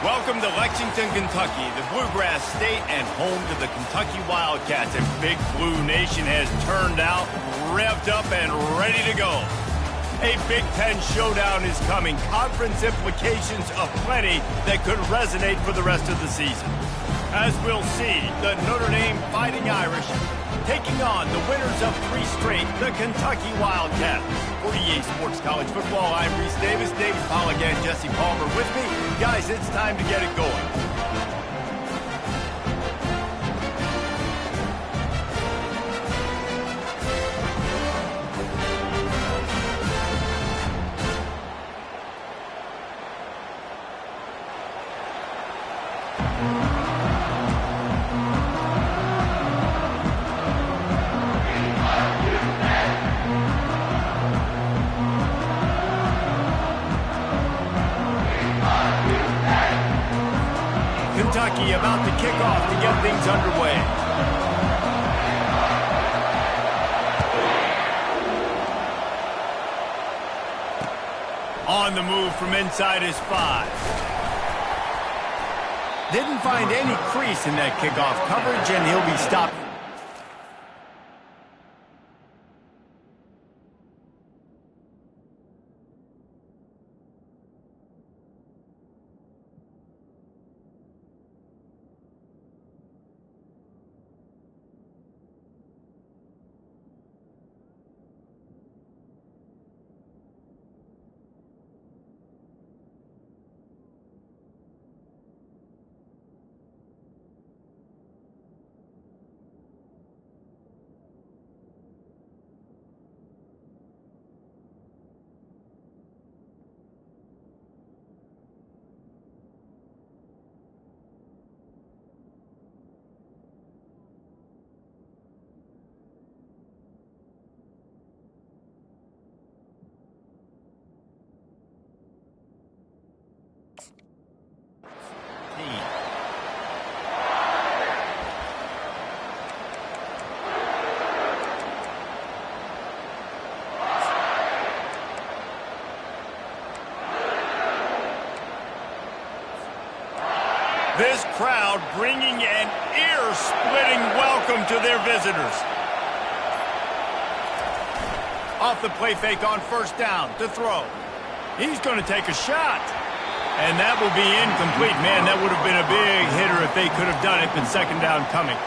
Welcome to Lexington, Kentucky, the Bluegrass State and home to the Kentucky Wildcats. And Big Blue Nation has turned out, revved up, and ready to go. A Big Ten showdown is coming. Conference implications aplenty that could resonate for the rest of the season. As we'll see, the Notre Dame Fighting Irish taking on the winners of 3 straight, the Kentucky Wildcats. For EA Sports College Football, I'm Reese Davis, David Pollack, and Jesse Palmer with me. Guys, it's time to get it going. Kentucky about to kick off to get things underway. On the move from inside his 5. Didn't find any crease in that kickoff coverage, and he'll be stopped. This crowd bringing an ear-splitting welcome to their visitors. Off the play fake on first down to throw. He's going to take a shot. And that will be incomplete. Man, that would have been a big hitter if they could have done it, but second down coming.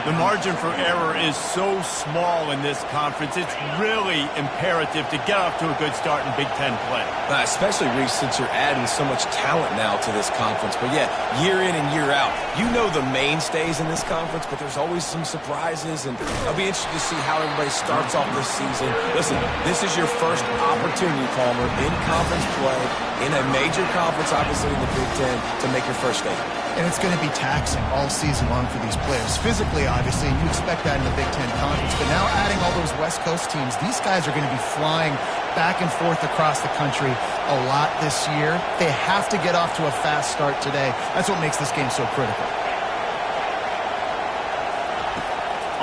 The margin for error is so small in this conference. It's really imperative to get off to a good start in Big Ten play. Especially, Reese, since you're adding so much talent now to this conference. But yeah, year in and year out, you know the mainstays in this conference, but there's always some surprises, and I'll be interested to see how everybody starts off this season. Listen, this is your first opportunity, Palmer, in conference play, in a major conference, obviously in the Big Ten, to make your first statement. And it's going to be taxing all season long for these players. Physically, obviously, and you expect that in the Big Ten Conference. But now adding all those West Coast teams, these guys are going to be flying back and forth across the country a lot this year. They have to get off to a fast start today. That's what makes this game so critical.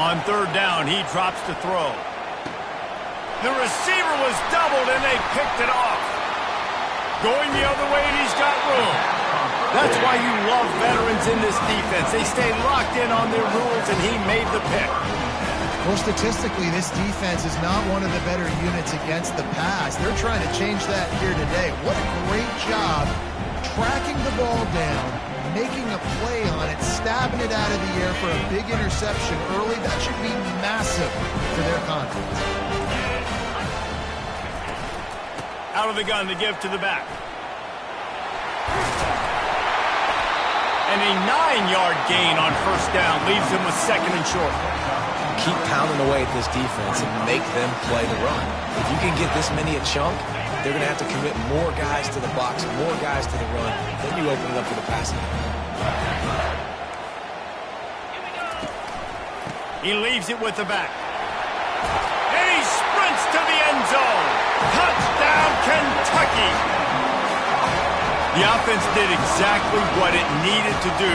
On third down, he drops to throw. The receiver was doubled, and they picked it off. Going the other way, and he's got room. That's why you love veterans in this defense. They stay locked in on their rules, and he made the pick. Well, statistically, this defense is not one of the better units against the pass. They're trying to change that here today. What a great job tracking the ball down, making a play on it, stabbing it out of the air for a big interception early. That should be massive for their confidence. Out of the gun to give to the back. And a 9-yard gain on first down leaves him with second and short. Keep pounding away at this defense and make them play the run. If you can get this many a chunk, they're going to have to commit more guys to the box, more guys to the run. Then you open it up for the passing. He leaves it with the back. And he sprints to the end zone. Touchdown, Kentucky! The offense did exactly what it needed to do,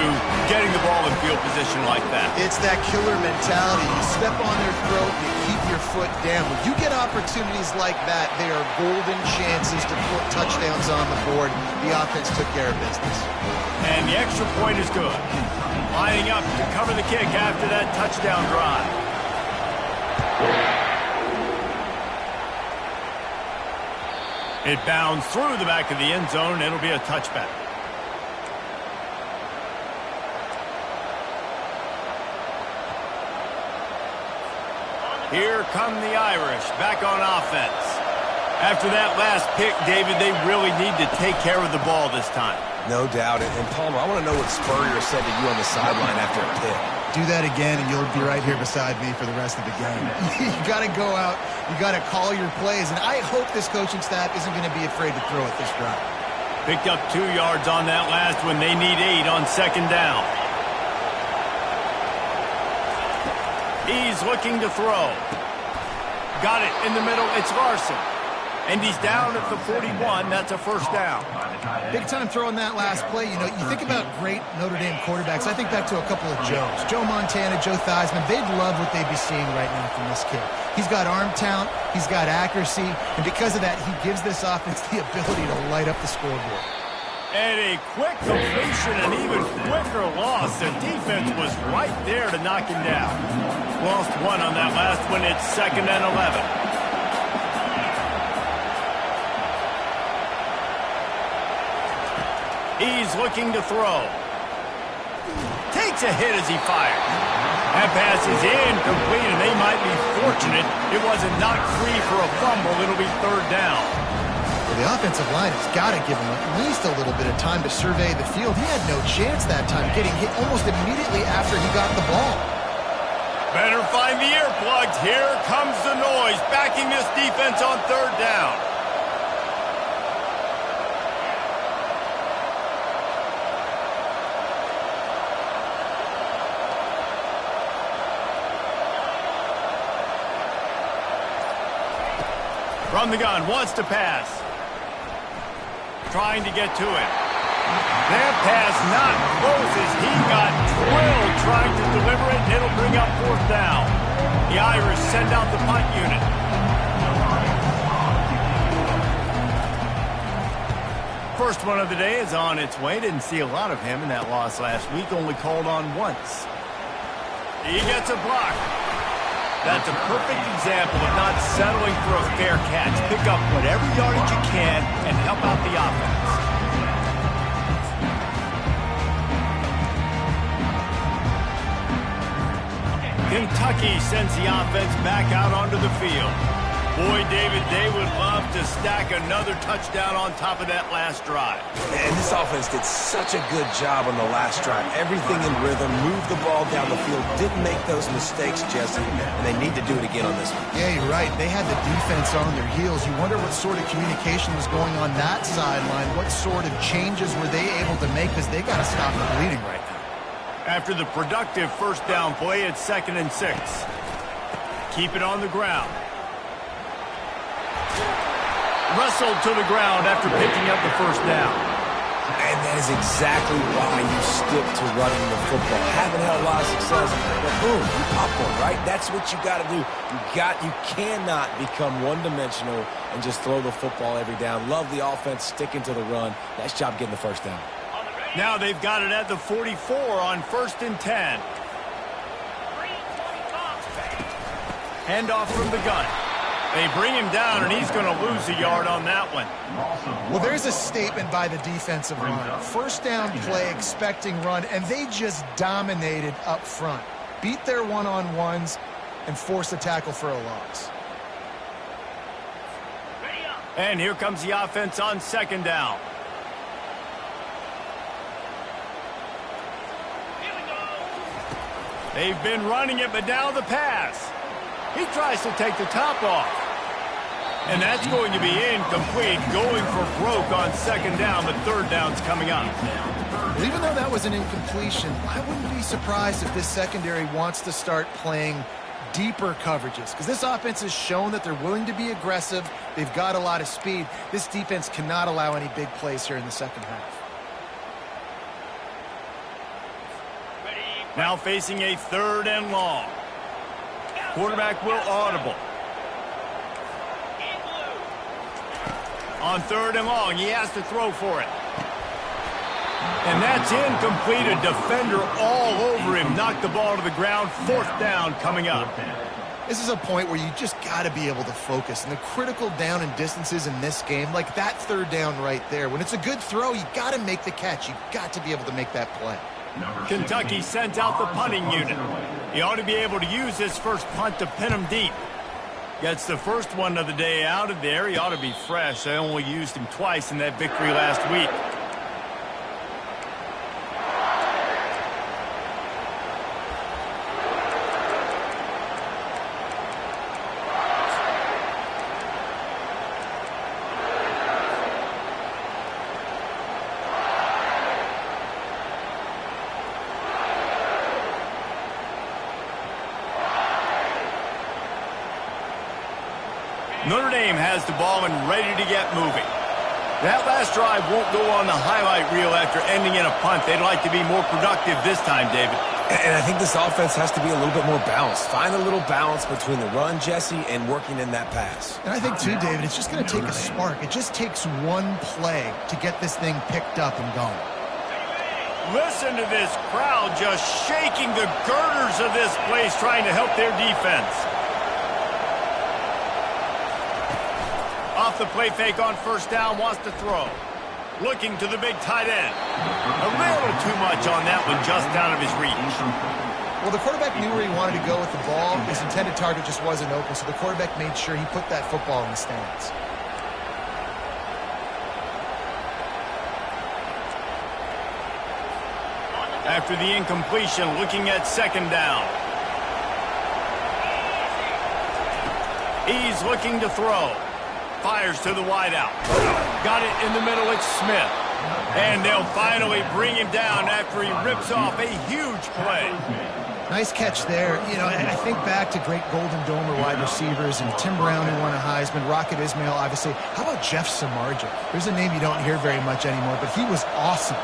getting the ball in field position like that. It's that killer mentality. You step on their throat, you keep your foot down. When you get opportunities like that, they are golden chances to put touchdowns on the board. The offense took care of business. And the extra point is good. Lining up to cover the kick after that touchdown drive. It bounds through the back of the end zone. It'll be a touchback. Here come the Irish back on offense. After that last pick, David, they really need to take care of the ball this time. No doubt. And Palmer, I want to know what Spurrier said to you on the sideline after a pick. Do that again, and you'll be right here beside me for the rest of the game. You got to go out. You got to call your plays, and I hope this coaching staff isn't going to be afraid to throw it this drive. Picked up 2 yards on that last one. They need 8 on second down. He's looking to throw. Got it in the middle. It's Larson. And he's down at the 41. That's a first down. Big time throw in that last play. You know, you think about great Notre Dame quarterbacks. I think back to a couple of Joes. Joe Montana, Joe Theismann. They'd love what they'd be seeing right now from this kid. He's got arm talent. He's got accuracy. And because of that, he gives this offense the ability to light up the scoreboard. And a quick completion, an even quicker loss. The defense was right there to knock him down. Lost 1 on that last one. It's 2nd and 11. He's looking to throw. Takes a hit as he fires. That pass is incomplete, and they might be fortunate it wasn't knocked free for a fumble. It'll be 3rd down. Well, the offensive line has got to give him at least a little bit of time to survey the field. He had no chance that time, getting hit almost immediately after he got the ball. Better find the earplugs. Here comes the noise, backing this defense on 3rd down. From the gun, wants to pass. Trying to get to it. That pass not close as he got drilled trying to deliver it, and it'll bring up 4th down. The Irish send out the punt unit. First one of the day is on its way. Didn't see a lot of him in that loss last week, only called on once. He gets a block. That's a perfect example of not settling for a fair catch. Pick up whatever yardage you can and help out the offense. Kentucky sends the offense back out onto the field. Boy, David, they would love to stack another touchdown on top of that last drive. And this offense did such a good job on the last drive. Everything in rhythm, moved the ball down the field, didn't make those mistakes, Jesse, and they need to do it again on this one. Yeah, you're right. They had the defense on their heels. You wonder what sort of communication was going on that sideline. What sort of changes were they able to make, because they got to stop the bleeding right now. After the productive first down play, it's 2nd and 6. Keep it on the ground. Wrestled to the ground after picking up the first down. And that is exactly why you stick to running the football. Haven't had a lot of success, but boom, you pop one, right? That's what you got to do. You cannot become one-dimensional and just throw the football every down. Love the offense, sticking to the run. Nice job getting the first down. Now they've got it at the 44 on 1st and 10. Handoff from the gun. They bring him down, and he's going to lose a yard on that one. Well, there's a statement by the defensive line. First down play, expecting run, and they just dominated up front. Beat their one-on-ones and forced a tackle for a loss. And here comes the offense on 2nd down. They've been running it, but now the pass. He tries to take the top off. And that's going to be incomplete, going for broke on 2nd down, but 3rd down's coming up. Well, even though that was an incompletion, I wouldn't be surprised if this secondary wants to start playing deeper coverages, because this offense has shown that they're willing to be aggressive. They've got a lot of speed. This defense cannot allow any big plays here in the second half. Now facing a 3rd and long. Quarterback will audible. On 3rd and long, he has to throw for it. And that's incomplete. A defender all over him. Knocked the ball to the ground. 4th down coming up. This is a point where you just got to be able to focus. And the critical down and distances in this game, like that 3rd down right there, when it's a good throw, you got to make the catch. You got to be able to make that play. Kentucky sent out the punting unit. He ought to be able to use his first punt to pin him deep. Gets the first one of the day out of there. He ought to be fresh. They only used him twice in that victory last week. Notre Dame has the ball and ready to get moving. That last drive won't go on the highlight reel after ending in a punt. They'd like to be more productive this time, David. And I think this offense has to be a little bit more balanced. Find a little balance between the run, Jesse, and working in that pass. And I think, too, David, it's just going to take a spark. It just takes one play to get this thing picked up and going. Listen to this crowd just shaking the girders of this place, trying to help their defense. Off the play fake on 1st down, wants to throw. Looking to the big tight end. A little too much on that one, just out of his reach. Well, the quarterback knew where he wanted to go with the ball. His intended target just wasn't open, so the quarterback made sure he put that football in the stands. After the incompletion, looking at 2nd down. He's looking to throw. Fires to the wideout. Got it in the middle. It's Smith. And they'll finally bring him down after he rips off a huge play. Nice catch there. You know, I think back to great Golden Domer wide receivers and Tim Brown, who won a Heisman, Rocket Ismail, obviously. How about Jeff Samardzija? There's a name you don't hear very much anymore, but he was awesome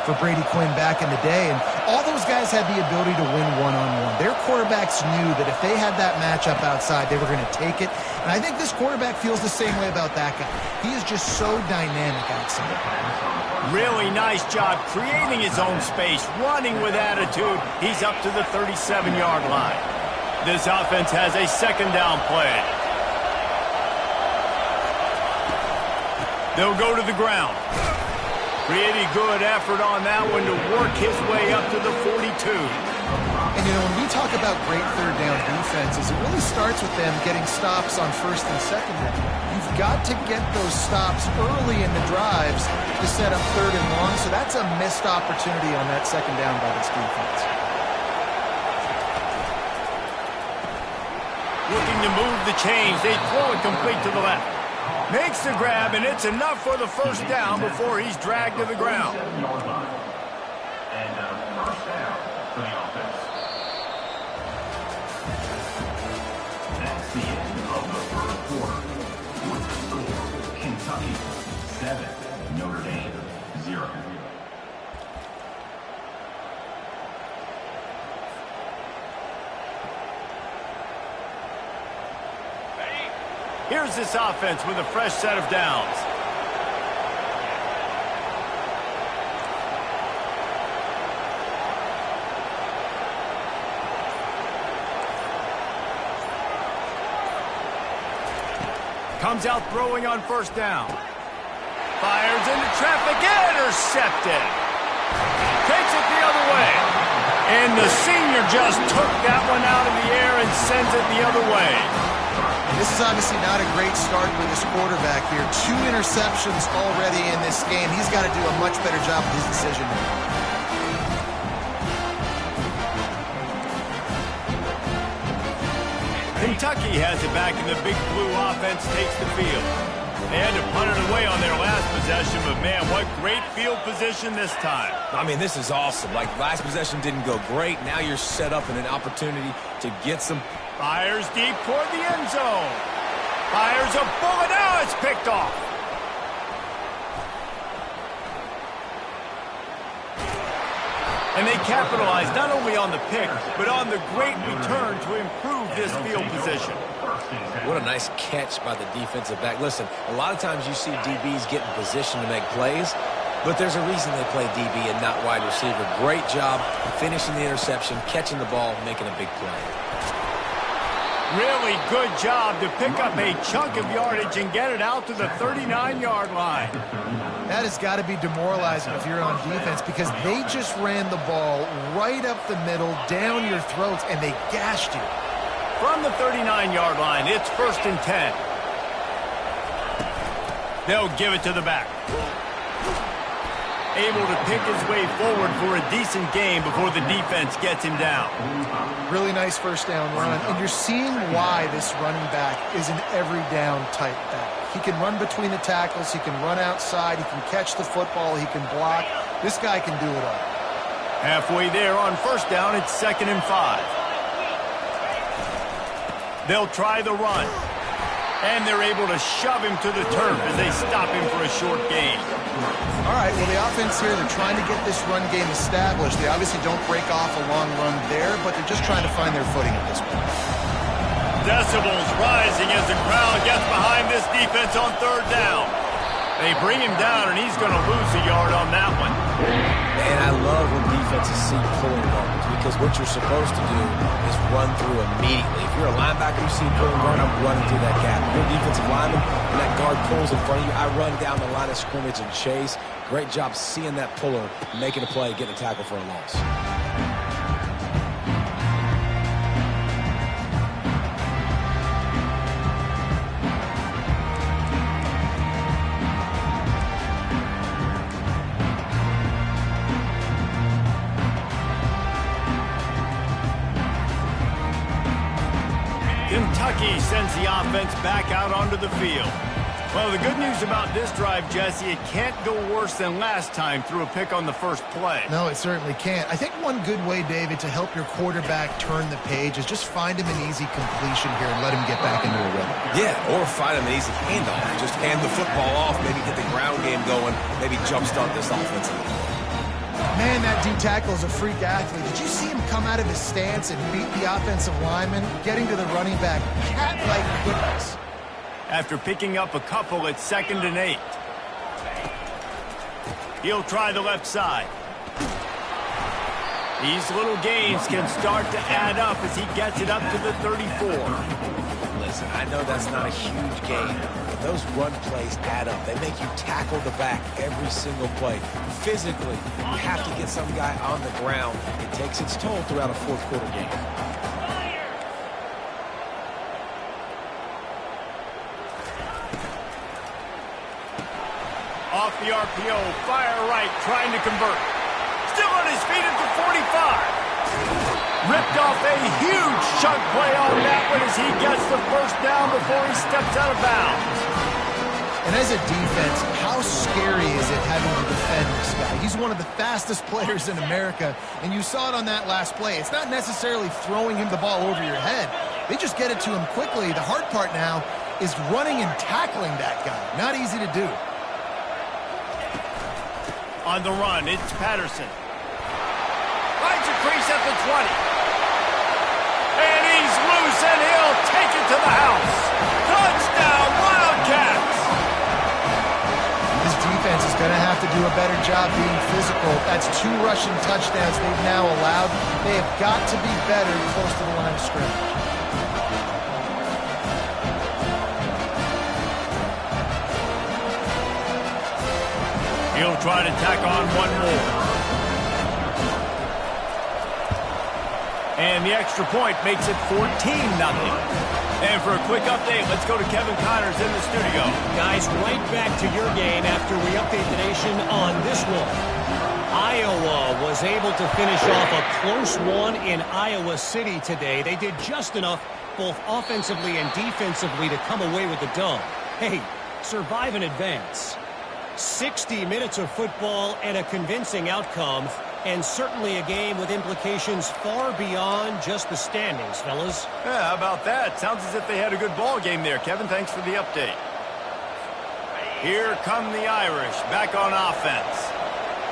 for Brady Quinn back in the day, and all those guys had the ability to win one-on-one. Their quarterbacks knew that if they had that matchup outside, they were going to take it, and I think this quarterback feels the same way about that guy. He is just so dynamic outside. Really nice job creating his own space, running with attitude. He's up to the 37-yard line. This offense has a 2nd down play. They'll go to the ground. Pretty good effort on that one to work his way up to the 42. And, you know, when we talk about great 3rd down defenses, it really starts with them getting stops on 1st and 2nd down. You've got to get those stops early in the drives to set up 3rd and long, so that's a missed opportunity on that 2nd down by this defense. Looking to move the chains. They throw it complete to the left. Makes the grab, and it's enough for the 1st down before he's dragged to the ground. And first down for the offense. That's the end of the 1st quarter. With the score, Kentucky 7, Notre Dame 0. Here's this offense with a fresh set of downs. Comes out throwing on 1st down. Fires into traffic, intercepted. Takes it the other way. And the senior just took that one out of the air and sends it the other way. This is obviously not a great start for this quarterback here. 2 interceptions already in this game. He's got to do a much better job with his decision making. Kentucky has it back, and the Big Blue offense takes the field. They had to punt it away on their last possession, but man, what great field position this time. I mean, this is awesome. Like, last possession didn't go great. Now you're set up in an opportunity to get some Fires deep toward the end zone. Fires a bullet. Now it's picked off. And they capitalize not only on the pick, but on the great return to improve this field position. What a nice catch by the defensive back. Listen, a lot of times you see DBs get in position to make plays, but there's a reason they play DB and not wide receiver. Great job finishing the interception, catching the ball, making a big play. Really good job to pick up a chunk of yardage and get it out to the 39-yard line. That has got to be demoralizing if you're on defense because they just ran the ball right up the middle, down your throats, and they gashed you. From the 39-yard line, it's 1st and 10. They'll give it to the back. Able to pick his way forward for a decent game before the defense gets him down. Really nice first down run, and you're seeing why this running back is an every down type back. He can run between the tackles, he can run outside, he can catch the football, he can block. This guy can do it all. Halfway there on 1st down, it's 2nd and 5. They'll try the run. And they're able to shove him to the turf as they stop him for a short gain. All right, well, the offense here, they're trying to get this run game established. They obviously don't break off a long run there, but they're just trying to find their footing at this point. Decibels rising as the crowd gets behind this defense on 3rd down. They bring him down, and he's going to lose a yard on that one. Man, I love when defenses see pulling guards because what you're supposed to do is run through immediately. If you're a linebacker, you see pulling guard, I'm running through that gap. If you're a defensive lineman and that guard pulls in front of you, I run down the line of scrimmage and chase. Great job seeing that puller, making a play, getting a tackle for a loss. Kentucky sends the offense back out onto the field. Well, the good news about this drive, Jesse, it can't go worse than last time through a pick on the first play. No, it certainly can't. I think one good way, David, to help your quarterback turn the page is just find him an easy completion here and let him get back into a rhythm. Yeah, or find him an easy handoff. Just hand the football off, maybe get the ground game going, maybe jumpstart this offensive. Man, that D tackle is a freak athlete. Did you see him come out of his stance and beat the offensive lineman, getting to the running back cat-like quickness? After picking up a couple, it's 2nd and 8. He'll try the left side. These little gains can start to add up as he gets it up to the 34. Listen, I know that's not a huge gain, but those run plays add up. They make you tackle the back every single play. Physically, you have to get some guy on the ground. It takes its toll throughout a fourth-quarter game. Off the RPO, fire right, trying to convert. Still on his feet at the 45. Ripped off a huge chunk play on that one as he gets the first down before he steps out of bounds. And as a defense, how scary is it having to defend this guy? He's one of the fastest players in America, and you saw it on that last play. It's not necessarily throwing him the ball over your head. They just get it to him quickly. The hard part now is running and tackling that guy. Not easy to do. On the run, it's Patterson. Finds a crease at the 20. And he's loose, and he'll take it to the house. Touchdown, Wildcats! This defense is going to have to do a better job being physical. That's 2 rushing touchdowns they've now allowed. They have got to be better close to the line of scrimmage. He'll try to tack on one more. And the extra point makes it 14-0. And for a quick update, let's go to Kevin Connors in the studio. Guys, right back to your game after we update the nation on this one. Iowa was able to finish off a close one in Iowa City today. They did just enough, both offensively and defensively, to come away with the dub. Hey, survive and advance. 60 minutes of football and a convincing outcome. and certainly a game with implications far beyond just the standings, fellas. Yeah, how about that? Sounds as if they had a good ball game there, Kevin. Thanks for the update. Here come the Irish, back on offense.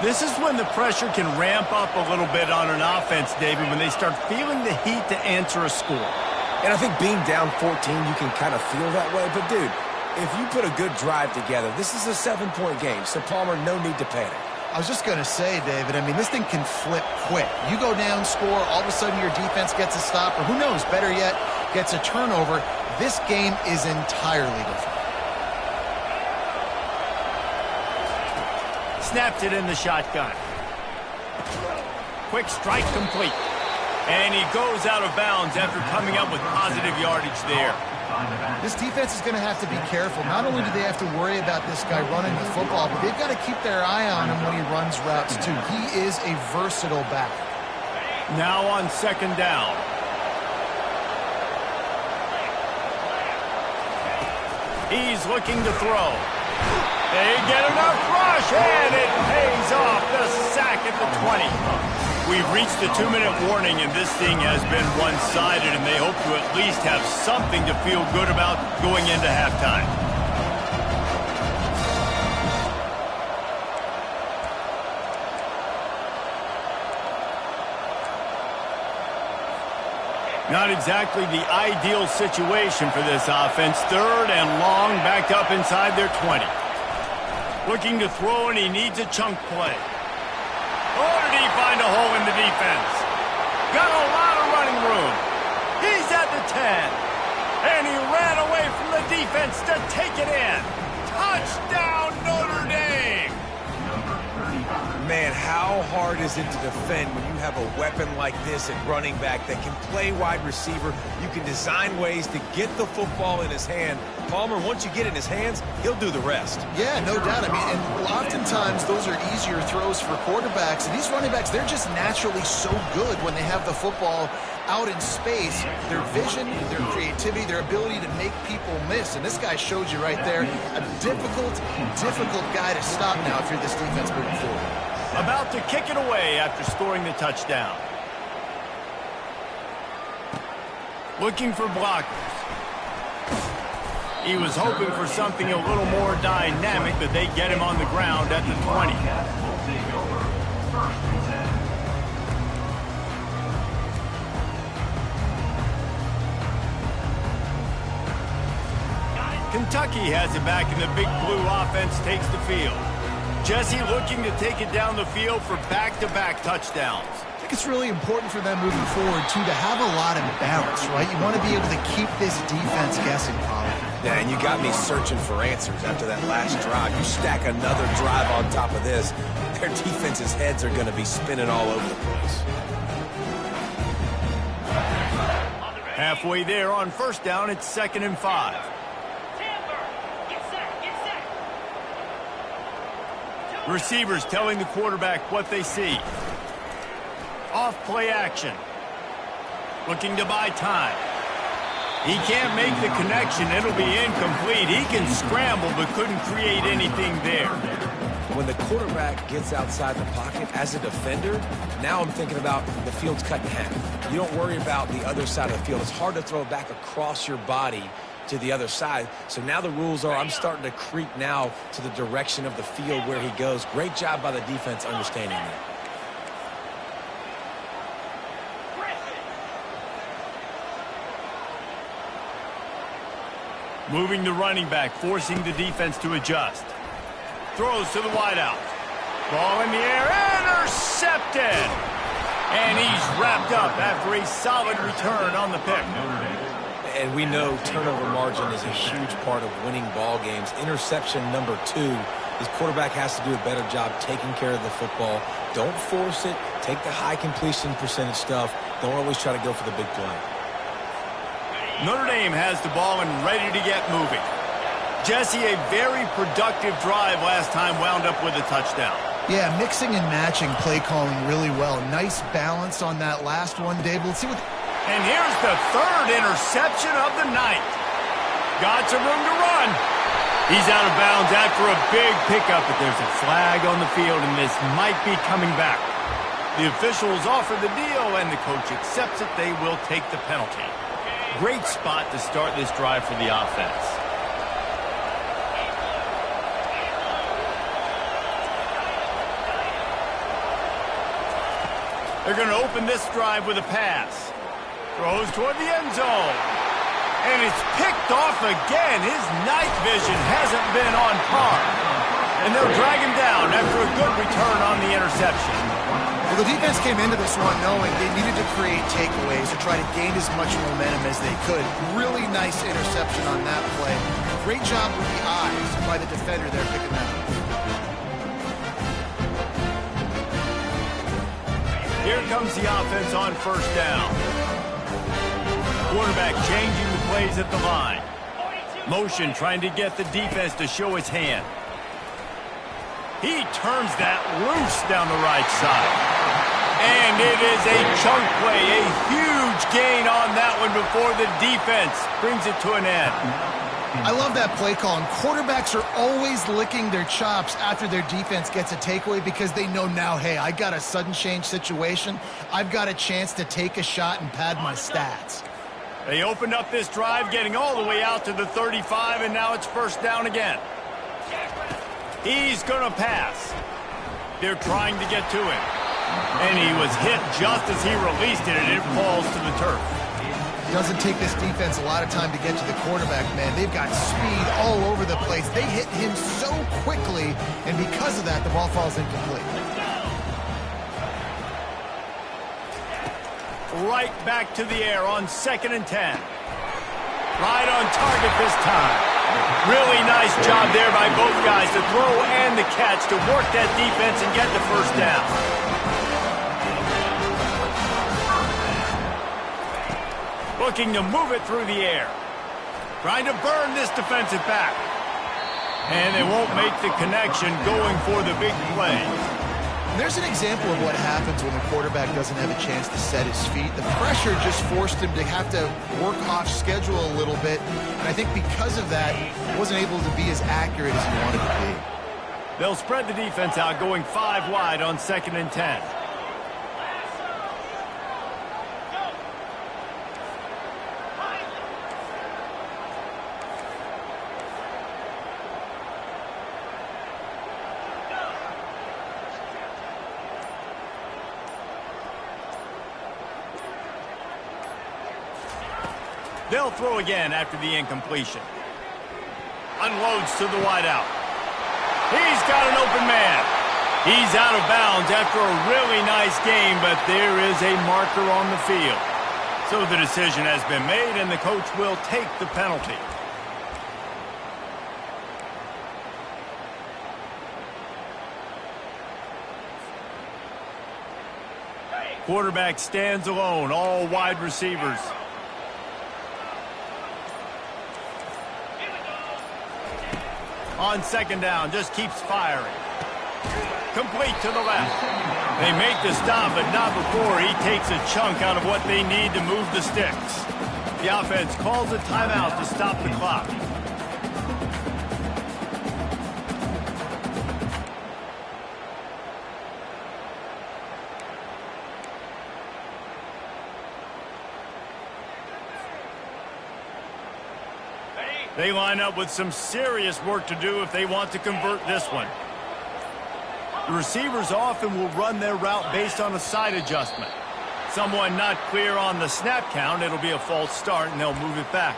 This is when the pressure can ramp up a little bit on an offense, David, when they start feeling the heat to answer a score. And I think being down 14, you can kind of feel that way. But, dude, if you put a good drive together, this is a 7-point game, so Palmer, no need to panic. I was just going to say, David, I mean, this thing can flip quick. You go down, score, all of a sudden your defense gets a stop, or who knows, better yet, gets a turnover. This game is entirely different. Snapped it in the shotgun. Quick strike complete. And he goes out of bounds after coming up with positive yardage there. This defense is going to have to be careful. Not only do they have to worry about this guy running the football, but they've got to keep their eye on him when he runs routes too. He is a versatile back. Now on second down. He's looking to throw. They get enough rush, and it pays off. The sack at the 20. We've reached the 2-minute warning, and this thing has been one-sided, and they hope to at least have something to feel good about going into halftime. Not exactly the ideal situation for this offense. Third and long, backed up inside their 20. Looking to throw, and he needs a chunk play. Oh, did he find a hole in the defense? Got a lot of running room. He's at the 10. And he ran away from the defense to take it in. Touchdown, Notre Dame! Man, how hard is it to defend when you have a weapon like this at running back that can play wide receiver? You can design ways to get the football in his hand. Palmer, once you get it in his hands, he'll do the rest. Yeah, no doubt. I mean, and oftentimes those are easier throws for quarterbacks. And these running backs, they're just naturally so good when they have the football out in space. Their vision, their creativity, their ability to make people miss. And this guy showed you right there, a difficult guy to stop now if you're this defense moving forward. About to kick it away after scoring the touchdown. Looking for blockers. He was hoping for something a little more dynamic, but they get him on the ground at the 20. Kentucky has it back, and the Big Blue offense takes the field. Jesse looking to take it down the field for back-to-back touchdowns. I think it's really important for them moving forward, too, to have a lot of balance, right? You want to be able to keep this defense guessing, Colin. Yeah, and you got me searching for answers after that last drive. You stack another drive on top of this, their defense's heads are going to be spinning all over the place. Halfway there on first down, it's 2nd and 5. Receivers telling the quarterback what they see. Off play action. Looking to buy time. He can't make the connection. It'll be incomplete. He can scramble but couldn't create anything there. When the quarterback gets outside the pocket as a defender, now I'm thinking about the field's cut in half. You don't worry about the other side of the field. It's hard to throw it back across your body to the other side. So now the rules are I'm starting to creep now to the direction of the field where he goes. Great job by the defense understanding that. Moving the running back, forcing the defense to adjust. Throws to the wideout. Ball in the air, intercepted! And he's wrapped up after a solid return on the pick. And we know turnover margin is a huge part of winning ball games. Interception number 2. His quarterback has to do a better job taking care of the football. Don't force it. Take the high completion percentage stuff. Don't always try to go for the big play. Notre Dame has the ball and ready to get moving. Jesse, a very productive drive last time, wound up with a touchdown. Yeah, mixing and matching play calling really well. Nice balance on that last one, Dave. Let's see what... And here's the 3rd interception of the night. Got some room to run. He's out of bounds after a big pickup, but there's a flag on the field, and this might be coming back. The officials offer the deal, and the coach accepts it. They will take the penalty. Great spot to start this drive for the offense. They're going to open this drive with a pass. Throws toward the end zone. And it's picked off again. His night vision hasn't been on par. And they'll drag him down after a good return on the interception. Well, the defense came into this one knowing they needed to create takeaways to try to gain as much momentum as they could. Really nice interception on that play. Great job with the eyes by the defender there picking that up. Here comes the offense on first down. Quarterback changing the plays at the line. Motion trying to get the defense to show his hand. He turns that loose down the right side. And it is a chunk play, a huge gain on that one before the defense brings it to an end. I love that play call, and quarterbacks are always licking their chops after their defense gets a takeaway because they know now, hey, I got a sudden change situation. I've got a chance to take a shot and pad my stats. They opened up this drive, getting all the way out to the 35, and now it's first down again. He's going to pass. They're trying to get to him. And he was hit just as he released it, and it falls to the turf. It doesn't take this defense a lot of time to get to the quarterback, man. They've got speed all over the place. They hit him so quickly, and because of that, the ball falls incomplete. Right back to the air on 2nd and 10. Right on target this time. Really nice job there by both guys to throw and the catch to work that defense and get the first down. Looking to move it through the air. Trying to burn this defensive back. And they won't make the connection going for the big play. There's an example of what happens when the quarterback doesn't have a chance to set his feet. The pressure just forced him to have to work off schedule a little bit. And I think because of that, he wasn't able to be as accurate as he wanted to be. They'll spread the defense out, going 5 wide on 2nd and 10. They'll throw again after the incompletion. Unloads to the wideout. He's got an open man. He's out of bounds after a really nice game, but there is a marker on the field. So the decision has been made, and the coach will take the penalty. Quarterback stands alone, all wide receivers. On 2nd down, just keeps firing. Complete to the left. They make the stop, but not before he takes a chunk out of what they need to move the sticks. The offense calls a timeout to stop the clock. They line up with some serious work to do if they want to convert this one. The receivers often will run their route based on a side adjustment. Someone not clear on the snap count, it'll be a false start, and they'll move it back.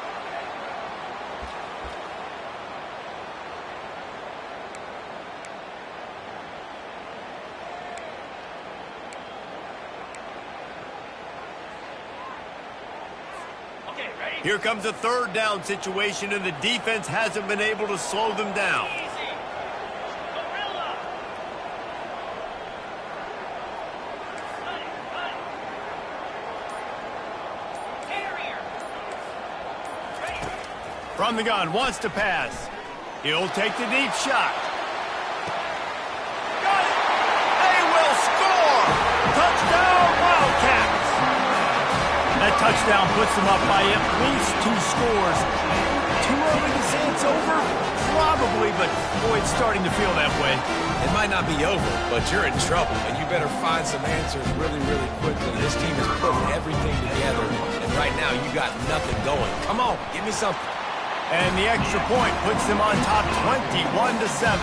Here comes a 3rd down situation, and the defense hasn't been able to slow them down. From the gun, wants to pass. He'll take the deep shot. Got it! They will score! Touchdown, Wildcats! That touchdown puts them up by at least 2 scores. Too early to say it's it's over? Probably, but boy, it's starting to feel that way. It might not be over, but you're in trouble, and you better find some answers really, really quickly. This team is putting everything together, and right now you got nothing going. Come on, give me something. And the extra point puts them on top 21-7.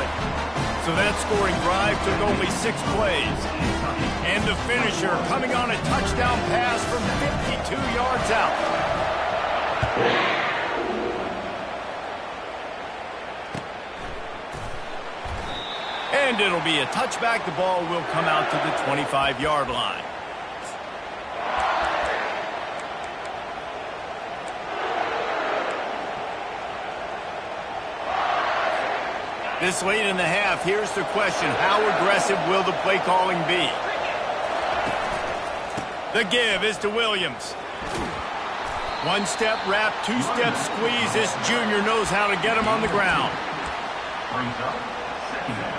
So that scoring drive took only 6 plays. And the finisher coming on a touchdown pass from 52 yards out. And it'll be a touchback. The ball will come out to the 25-yard line. This late in the half, here's the question. How aggressive will the play calling be? The give is to Williams. 1-step wrap, 2-step squeeze. This junior knows how to get him on the ground. Brings up second down.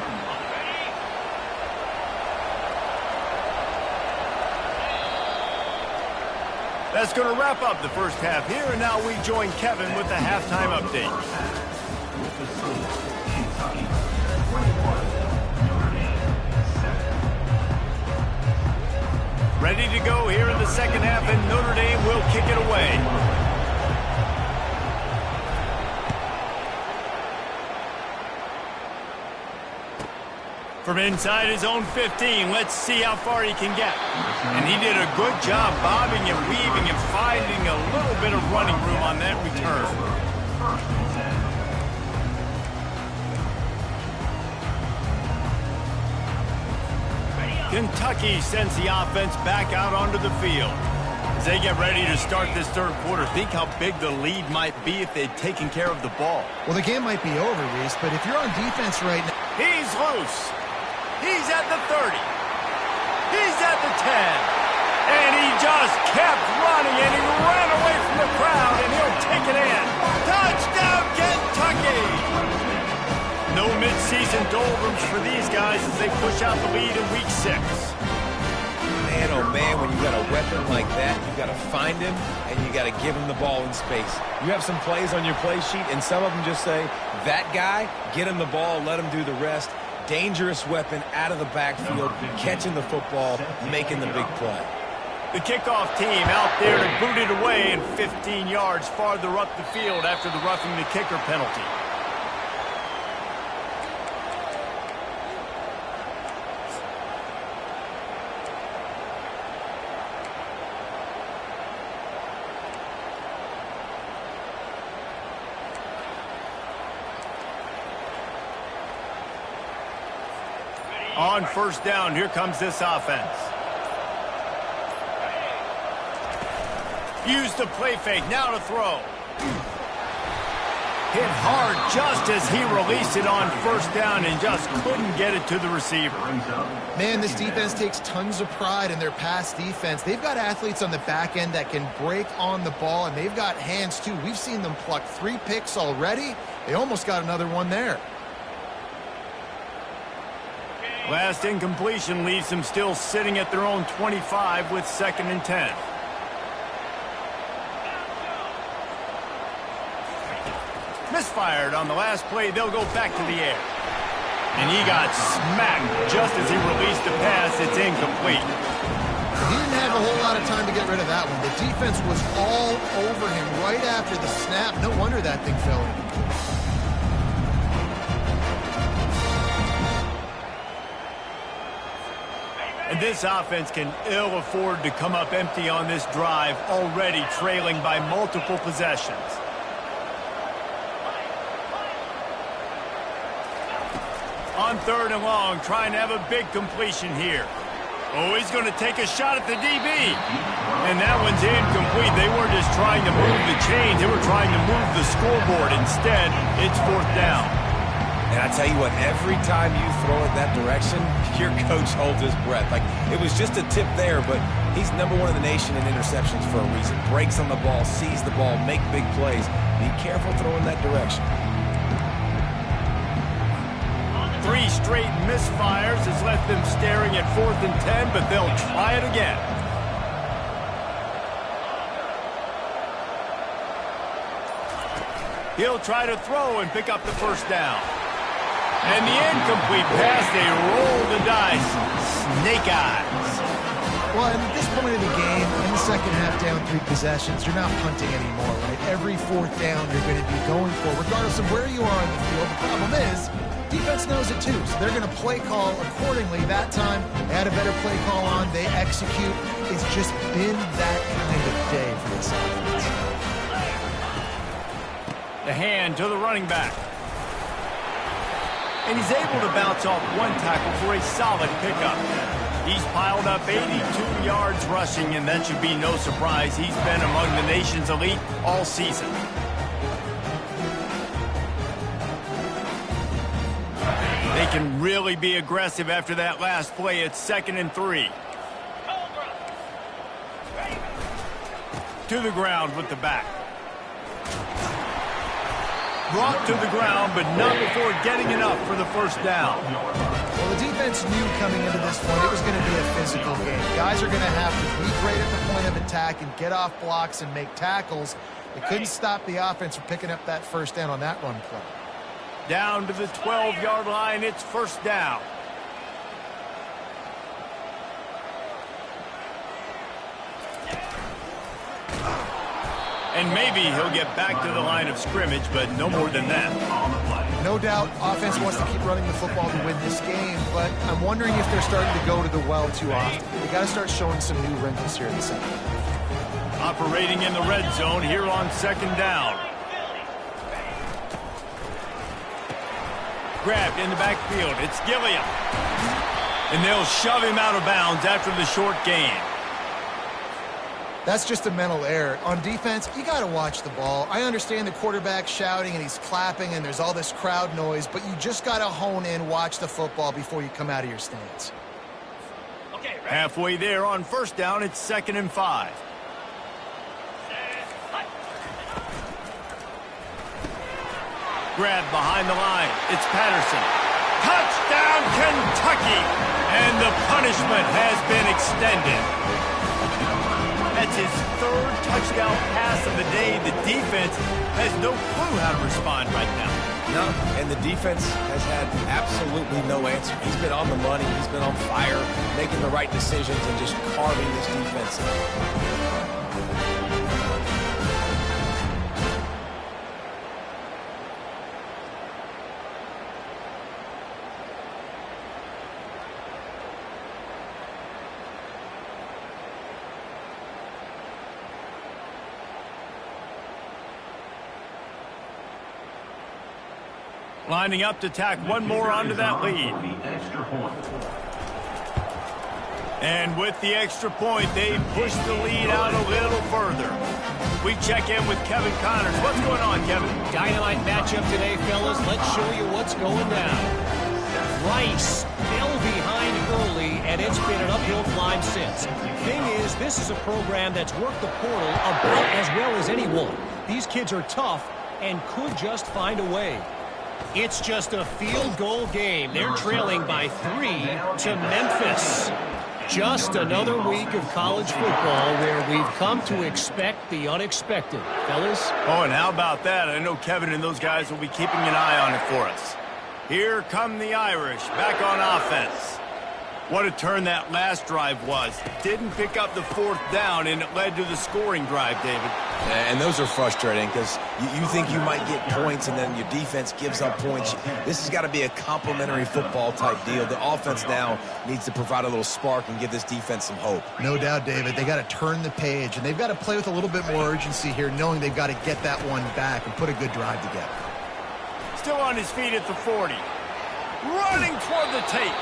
That's going to wrap up the first half here, and now we join Kevin with the halftime update. With the score, Kentucky 21, Notre Dame 7. Ready to go here in the second half, and Notre Dame will kick it away. From inside his own 15, let's see how far he can get. And he did a good job bobbing and weaving and finding a little bit of running room on that return. First and 10. Kentucky sends the offense back out onto the field. As they get ready to start this third quarter, think how big the lead might be if they'd taken care of the ball. Well, the game might be over, Reese, but if you're on defense right now... He's loose. He's at the 30. He's at the 10. And he just kept running, and he ran away from the crowd, and he'll take it in. Touchdown, Kentucky! No midseason doldrums for these guys as they push out the lead in week 6. Man, oh man, when you got a weapon like that, you got to find him, and you got to give him the ball in space. You have some plays on your play sheet, and some of them just say, that guy, get him the ball, let him do the rest. Dangerous weapon out of the backfield, catching the football, making the big play. The kickoff team out there to boot it away and 15 yards farther up the field after the roughing the kicker penalty. On first down, here comes this offense. Use the play fake, now to throw. Hit hard just as he released it on first down and just couldn't get it to the receiver. Man, this defense takes tons of pride in their pass defense. They've got athletes on the back end that can break on the ball, and they've got hands, too. We've seen them pluck 3 picks already. They almost got another one there. Last incompletion leaves them still sitting at their own 25 with 2nd and 10. Misfired on the last play. They'll go back to the air. And he got smacked just as he released the pass. It's incomplete. He didn't have a whole lot of time to get rid of that one. The defense was all over him right after the snap. No wonder that thing fell in. And this offense can ill afford to come up empty on this drive, already trailing by multiple possessions. On 3rd and long, trying to have a big completion here. Oh, he's going to take a shot at the DB. And that one's incomplete. They weren't just trying to move the chains. They were trying to move the scoreboard. Instead, it's 4th down. And I tell you what, every time you throw it that direction, your coach holds his breath. Like, it was just a tip there, but he's #1 in the nation in interceptions for a reason. Breaks on the ball, sees the ball, make big plays. Be careful throwing that direction. 3 straight misfires has left them staring at 4th and 10, but they'll try it again. He'll try to throw and pick up the first down. And the incomplete pass, they roll the dice. Snake eyes. Well, at this point of the game, in the second half down 3 possessions, you're not punting anymore, right? Every fourth down you're going to be going for, regardless of where you are on the field. The problem is, defense knows it too, so they're going to play call accordingly. That time, they had a better play call on. They execute. It's just been that kind of day for this offense. The hand to the running back. And he's able to bounce off one tackle for a solid pickup. He's piled up 82 yards rushing, and that should be no surprise. He's been among the nation's elite all season. They can really be aggressive after that last play. It's 2nd and 3. To the ground with the back. Brought to the ground, but not before getting enough for the first down. Well, the defense knew coming into this point it was going to be a physical game. Guys are going to have to be great at the point of attack and get off blocks and make tackles. They couldn't stop the offense from picking up that first down on that run play. Down to the 12-yard line, it's first down. And maybe he'll get back to the line of scrimmage, but no more than that. No doubt, offense wants to keep running the football to win this game, but I'm wondering if they're starting to go to the well too often. They got to start showing some new wrinkles here in the second half. Operating in the red zone here on 2nd down. Grabbed in the backfield. It's Gilliam. And they'll shove him out of bounds after the short gain. That's just a mental error. On defense, you got to watch the ball. I understand the quarterback shouting and he's clapping and there's all this crowd noise, but you just got to hone in, watch the football before you come out of your stance. Okay, halfway there on first down, it's 2nd and 5. Grab behind the line. It's Patterson. Touchdown, Kentucky! And the punishment has been extended. That's his 3rd touchdown pass of the day. The defense has no clue how to respond right now. No, and the defense has had absolutely no answer. He's been on the money. He's been on fire, making the right decisions and just carving this defense up. Lining up to tack one more onto that lead. And with the extra point, they push the lead out a little further. We check in with Kevin Connors. What's going on, Kevin? Dynamite matchup today, fellas. Let's show you what's going down. Rice fell behind early, and it's been an uphill climb since. Thing is, this is a program that's worked the portal about as well as anyone. These kids are tough and could just find a way. It's just a field goal game. They're trailing by 3 to Memphis. Just another week of college football where we've come to expect the unexpected. Fellas? Oh, and how about that? I know Kevin and those guys will be keeping an eye on it for us. Here come the Irish, back on offense. What a turn that last drive was. Didn't pick up the 4th down, and it led to the scoring drive, David. And those are frustrating because you think you might get points and then your defense gives up points. This has got to be a complementary football type deal. The offense now needs to provide a little spark and give this defense some hope. No doubt, David. They got to turn the page, and they've got to play with a little bit more urgency here, knowing they've got to get that one back and put a good drive together. Still on his feet at the 40. Running toward the tape.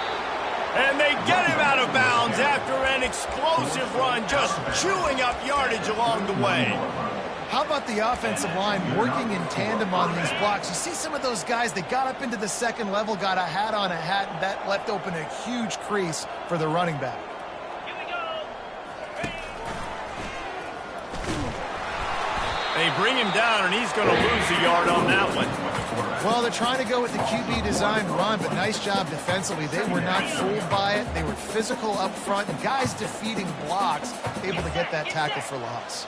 And they get him out of bounds after an explosive run, just chewing up yardage along the way. How about the offensive line working in tandem on these blocks? You see some of those guys that got up into the second level, got a hat on a hat, and that left open a huge crease for the running back. They bring him down, and he's going to lose a yard on that one. Well, they're trying to go with the QB design run, but nice job defensively. They were not fooled by it. They were physical up front, and guys defeating blocks, able to get that tackle for loss.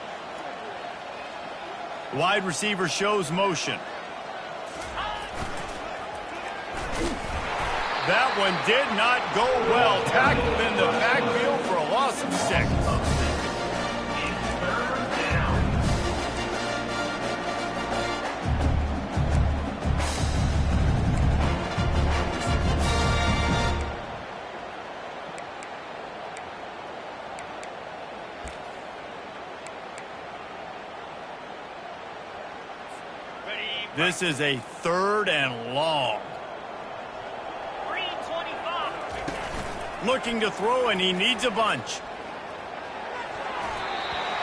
Wide receiver shows motion. That one did not go well. Tackled in the backfield for a loss of 6. This is a 3rd and long. Looking to throw, and he needs a bunch.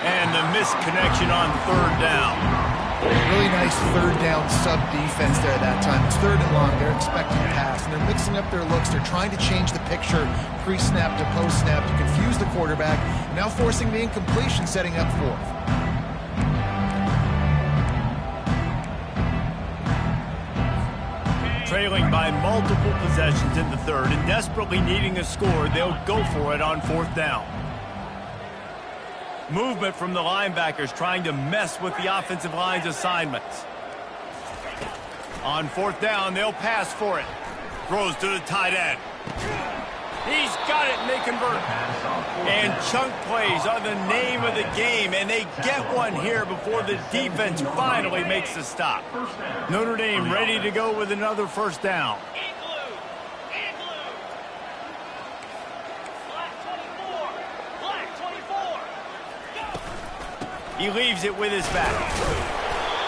And the missed connection on 3rd down. Really nice 3rd down sub defense there that time. It's 3rd and long. They're expecting a pass, and they're mixing up their looks. They're trying to change the picture pre-snap to post-snap to confuse the quarterback, now forcing the incompletion, setting up 4th. Trailing by multiple possessions in the 3rd and desperately needing a score, they'll go for it on 4th down. Movement from the linebackers trying to mess with the offensive line's assignments. On 4th down, they'll pass for it. Throws to the tight end. He's got it, and they convert. And chunk plays are the name of the game, and they get one here before the defense finally makes the stop. Notre Dame ready to go with another 1st down. He leaves it with his back.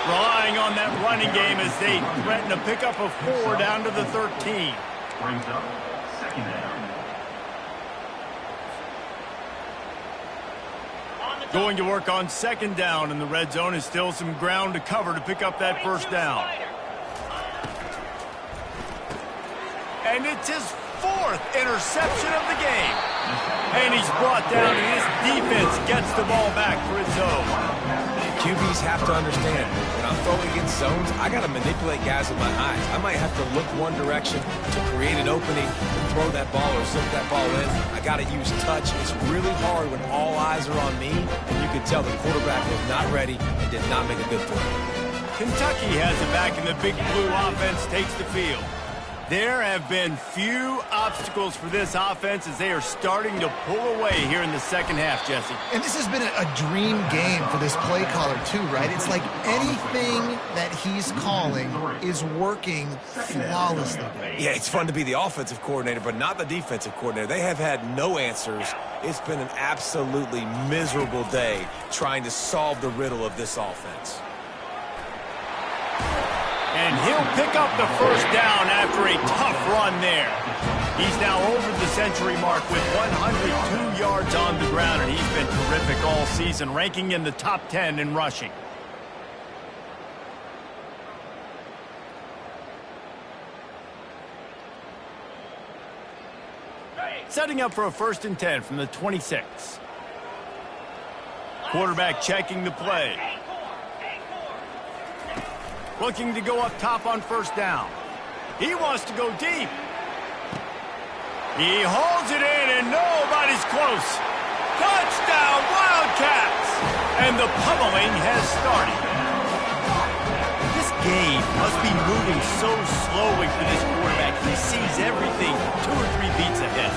Relying on that running game as they threaten to pick up a 4 down to the 13. Brings up 2nd down. Going to work on 2nd down, and the red zone is still some ground to cover to pick up that 1st down. And it's his 4th interception of the game. And he's brought down, and his defense gets the ball back for its own. QBs have to understand, when I'm throwing against zones, I got to manipulate guys with my eyes. I might have to look one direction to create an opening and throw that ball or zip that ball in. I got to use touch. It's really hard when all eyes are on me, and you can tell the quarterback was not ready and did not make a good throw. Kentucky has it back, and the Big Blue offense takes the field. There have been few obstacles for this offense as they are starting to pull away here in the 2nd half, Jesse. And this has been a dream game for this play caller, too, right? It's like anything that he's calling is working flawlessly. Yeah, it's fun to be the offensive coordinator, but not the defensive coordinator. They have had no answers. It's been an absolutely miserable day trying to solve the riddle of this offense. And he'll pick up the 1st down after a tough run there. He's now over the century mark with 102 yards on the ground, and he's been terrific all season, ranking in the top 10 in rushing. Setting up for a 1st and 10 from the 26. Quarterback checking the play. Looking to go up top on 1st down. He wants to go deep. He holds it in, and nobody's close. Touchdown, Wildcats! And the pummeling has started. This game must be moving so slowly for this quarterback. He sees everything 2 or 3 beats ahead.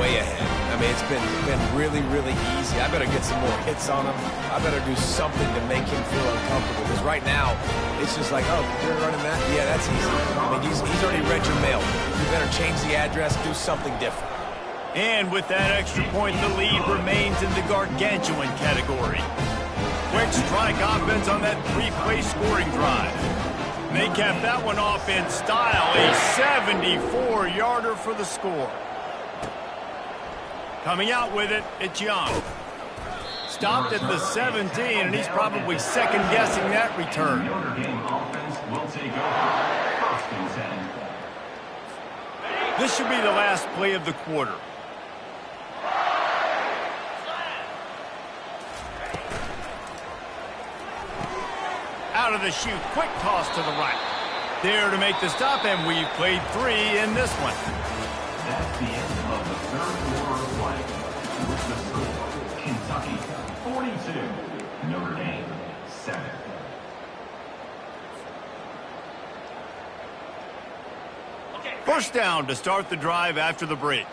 Way ahead. I mean, it's been really, really easy. I better get some more hits on him. I better do something to make him feel uncomfortable. Because right now, it's just like, oh, you're running that? Yeah, that's easy. I mean, he's already read your mail. You better change the address, do something different. And with that extra point, the lead remains in the gargantuan category. Quick strike offense on that 3-play scoring drive. They kept that one off in style. A 74-yarder for the score. Coming out with it, it's Young. Stopped at the 17, and he's probably second-guessing that return. Notre Dame offense will take over 1st and 10. This should be the last play of the quarter. Out of the chute, quick toss to the right. There to make the stop, and we've played 3 in this one. That's the end of the 3rd quarter of play. With the score, Kentucky 42, Notre Dame 7. First down to start the drive after the break.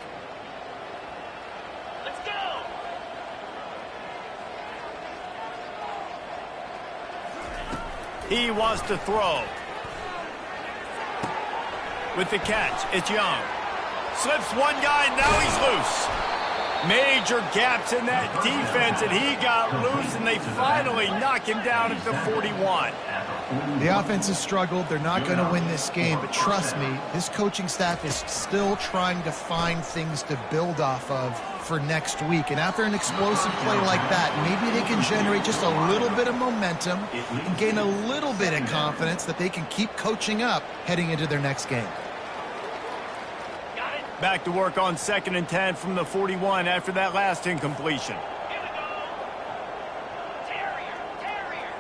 Let's go. He wants to throw. With the catch, it's Young. Slips one guy, now he's loose. Major gaps in that defense, and he got loose, and they finally knock him down at the 41. The offense has struggled. They're not going to win this game, but trust me, this coaching staff is still trying to find things to build off of for next week. And after an explosive play like that, maybe they can generate just a little bit of momentum and gain a little bit of confidence that they can keep coaching up heading into their next game. Back to work on 2nd and 10 from the 41 after that last incompletion. Here we go. Terrier.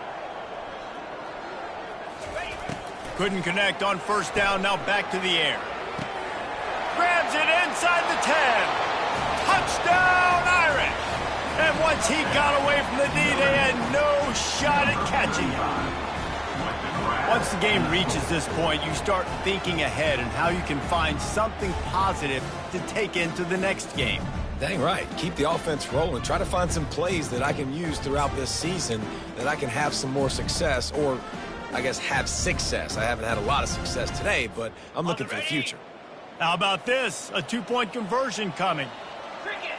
Couldn't connect on first down, now back to the air. Grabs it inside the 10. Touchdown, Irish! And once he got away from the D, they had no shot at catching him. Once the game reaches this point, you start thinking ahead and how you can find something positive to take into the next game. Dang right. Keep the offense rolling. Try to find some plays that I can use throughout this season that I can have some more success, or I guess have success. I haven't had a lot of success today, but I'm looking for the future. How about this? A 2-point conversion coming. Cricket.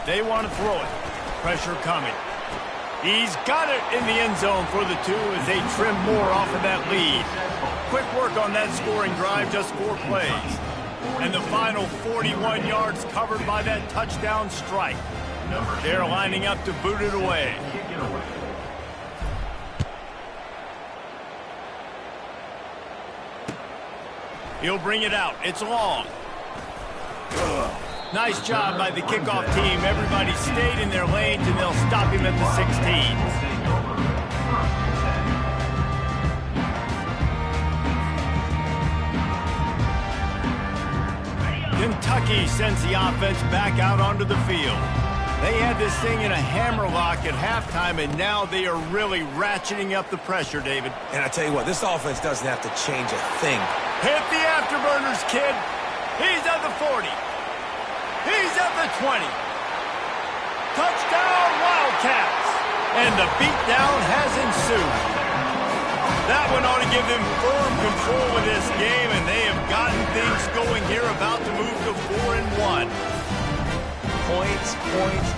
They want to throw it. Pressure coming. He's got it in the end zone for the 2 as they trim more off of that lead. Quick work on that scoring drive, just 4 plays. And the final 41 yards covered by that touchdown strike. They're lining up to boot it away. He'll bring it out. It's long. Nice job by the kickoff team. Everybody stayed in their lanes, and they'll stop him at the 16. Kentucky sends the offense back out onto the field. They had this thing in a hammerlock at halftime, and now they are really ratcheting up the pressure, David. And I tell you what, this offense doesn't have to change a thing. Hit the afterburners, kid. He's at the 40. He's at the 20. Touchdown, Wildcats. And the beatdown has ensued. That one ought to give them firm control of this game, and they have gotten things going here, about to move to 4-1. Points,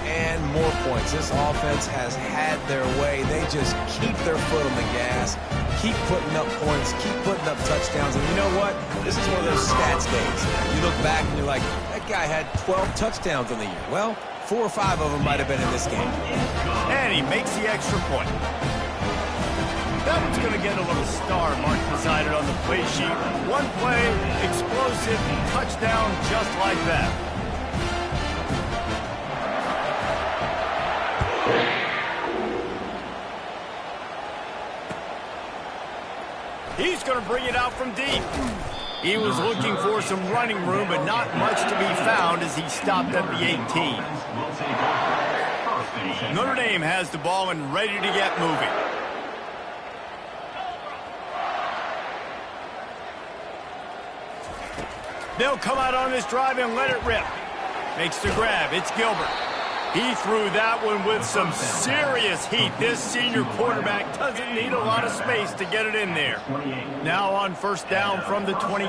and more points. This offense has had their way. They just keep their foot on the gas, keep putting up points, keep putting up touchdowns. And you know what? This is one of those stats days. You look back and you're like, that guy had 12 touchdowns in the year. Well, 4 or 5 of them might have been in this game. And he makes the extra point. That one's going to get a little star mark beside it on the play sheet. One play, explosive, touchdown, just like that. He's going to bring it out from deep. He was looking for some running room, but not much to be found as he stopped at the 18. Notre Dame has the ball and ready to get moving. They'll come out on this drive and let it rip. Makes the grab. It's Gilbert. He threw that one with some serious heat. This senior quarterback doesn't need a lot of space to get it in there. Now on first down from the 28.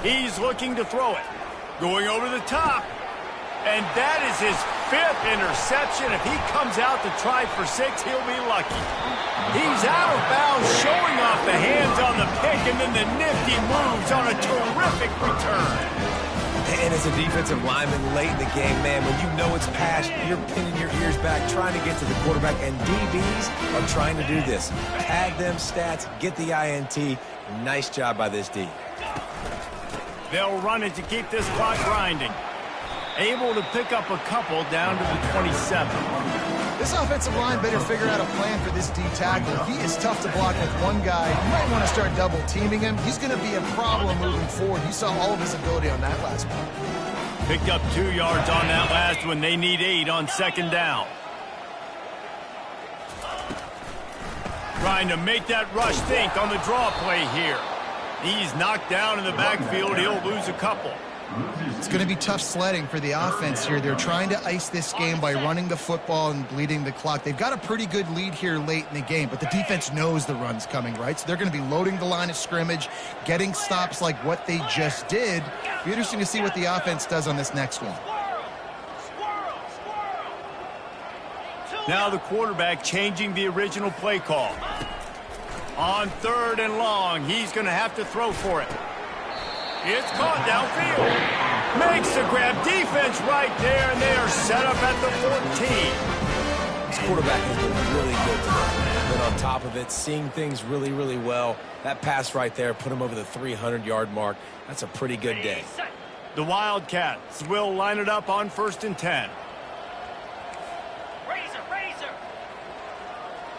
He's looking to throw it. Going over the top. And that is his 5th interception. If he comes out to try for 6, he'll be lucky. He's out of bounds, showing off the hands on the pick, and then the nifty moves on a terrific return. And as a defensive lineman late in the game, man, when you know it's past, you're pinning your ears back, trying to get to the quarterback, and DBs are trying to do this. Tag them stats, get the INT. Nice job by this D. They'll run it to keep this clock grinding. Able to pick up a couple down to the 27. This offensive line better figure out a plan for this D tackle. He is tough to block with one guy. You might want to start double teaming him. He's going to be a problem moving forward. You saw all of his ability on that last one. Picked up 2 yards on that last one. They need 8 on second down. Trying to make that rush think on the draw play here. He's knocked down in the backfield. He'll lose a couple. It's going to be tough sledding for the offense here. They're trying to ice this game by running the football and bleeding the clock. They've got a pretty good lead here late in the game, but the defense knows the run's coming, right? So they're going to be loading the line of scrimmage, getting stops like what they just did. It'll be interesting to see what the offense does on this next one. Now the quarterback changing the original play call. On 3rd and long, he's going to have to throw for it. It's caught downfield. Makes the grab. Defense right there, and they are set up at the 14. This quarterback has been really good today. Been on top of it, seeing things really, really well. That pass right there put him over the 300-yard mark. That's a pretty good day. The Wildcats will line it up on 1st and 10. Razor.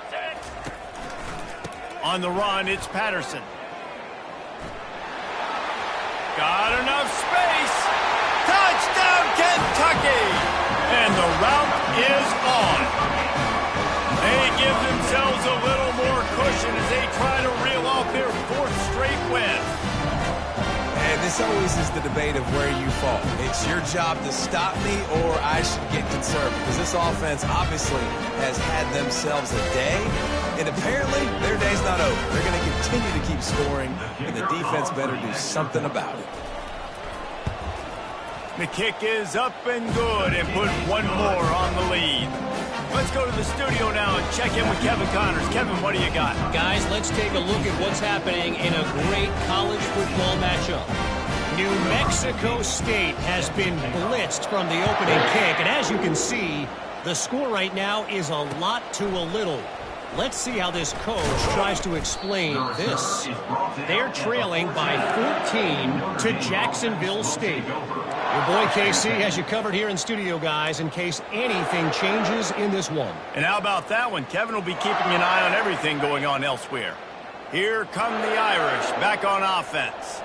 Set. On the run, it's Patterson. Got enough space. Touchdown, Kentucky! And the route is on. They give themselves a little more cushion as they try to reel off their 4th straight win. And this always is the debate of where you fall. It's your job to stop me or I should get concerned, because this offense obviously has had themselves a day, and apparently their day's not over. They're going to continue to keep scoring, and the defense better do something about it. The kick is up and good, and put one more on the lead. Let's go to the studio now and check in with Kevin Connors. Kevin, what do you got? Guys, let's take a look at what's happening in a great college football matchup. New Mexico State has been blitzed from the opening kick, and as you can see, the score right now is a lot to a little. Let's see how this coach tries to explain this. They're trailing by 14 to Jacksonville State. Your boy KC has you covered here in studio, guys, in case anything changes in this one. And how about that one? Kevin will be keeping an eye on everything going on elsewhere. Here come the Irish back on offense.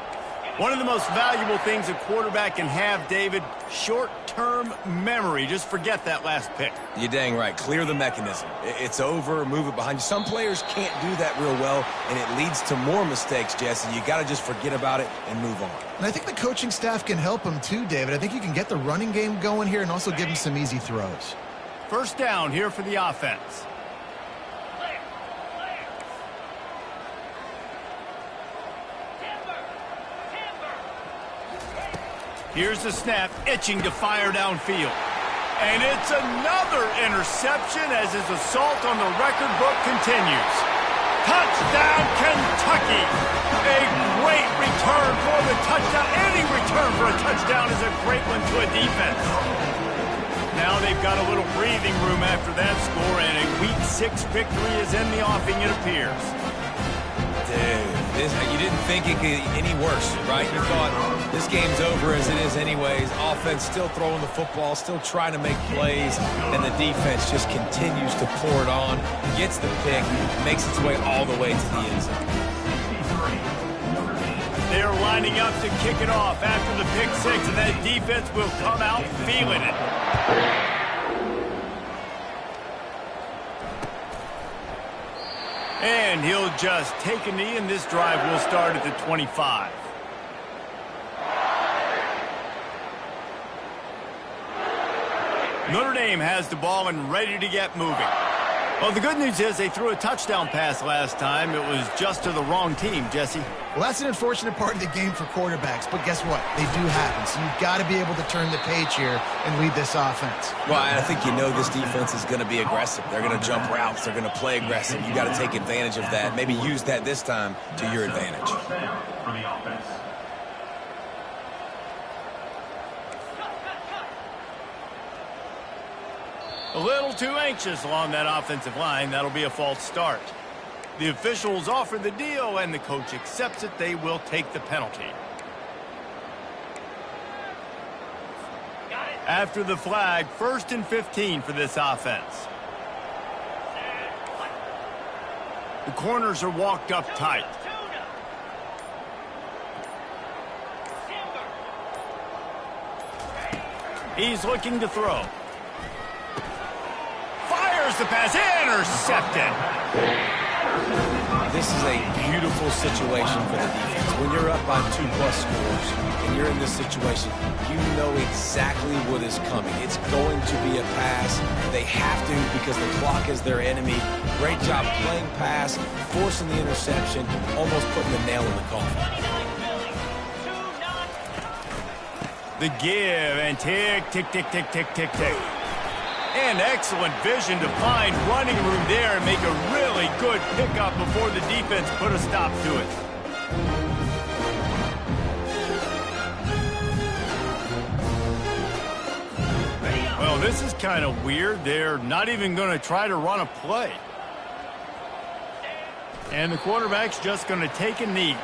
One of the most valuable things a quarterback can have, David, short-term memory. Just forget that last pick. You're dang right. Clear the mechanism. It's over, move it behind you. Some players can't do that real well, and it leads to more mistakes, Jesse. You got to just forget about it and move on. And I think the coaching staff can help him too, David. I think you can get the running game going here and also give him some easy throws. 1st down here for the offense. Here's the snap, itching to fire downfield. And it's another interception as his assault on the record book continues. Touchdown, Kentucky! A great return for the touchdown. Any return for a touchdown is a great one to a defense. Now they've got a little breathing room after that score, and a Week 6 victory is in the offing, it appears. Dude, you didn't think it could get any worse, right? You thought this game's over as it is anyways. Offense still throwing the football, still trying to make plays, and the defense just continues to pour it on, gets the pick, makes its way all the way to the end zone. They're lining up to kick it off after the pick 6, and that defense will come out feeling it. And he'll just take a knee, and this drive will start at the 25. Notre Dame has the ball and ready to get moving. Well, the good news is they threw a touchdown pass last time. It was just to the wrong team, Jesse. Well, that's an unfortunate part of the game for quarterbacks, but guess what? They do happen, so you've got to be able to turn the page here and lead this offense. Well, I think you know this defense is going to be aggressive. They're going to jump routes. They're going to play aggressive. You got to take advantage of that. Maybe use that this time to your advantage. For the offense. A little too anxious along that offensive line. That'll be a false start. The officials offer the deal, and the coach accepts it. They will take the penalty. After the flag, 1st and 15 for this offense. The corners are walked up tight. He's looking to throw. Fires the pass, intercepted. This is a beautiful situation for the defense. When you're up by 2+ scores and you're in this situation, you know exactly what is coming. It's going to be a pass. They have to because the clock is their enemy. Great job playing pass, forcing the interception, almost putting the nail in the coffin. The give and tick, tick, tick, tick, tick, tick, tick. And excellent vision to find running room there and make a really good pickup before the defense put a stop to it. Well, this is kind of weird. They're not even going to try to run a play. And the quarterback's just going to take a knee.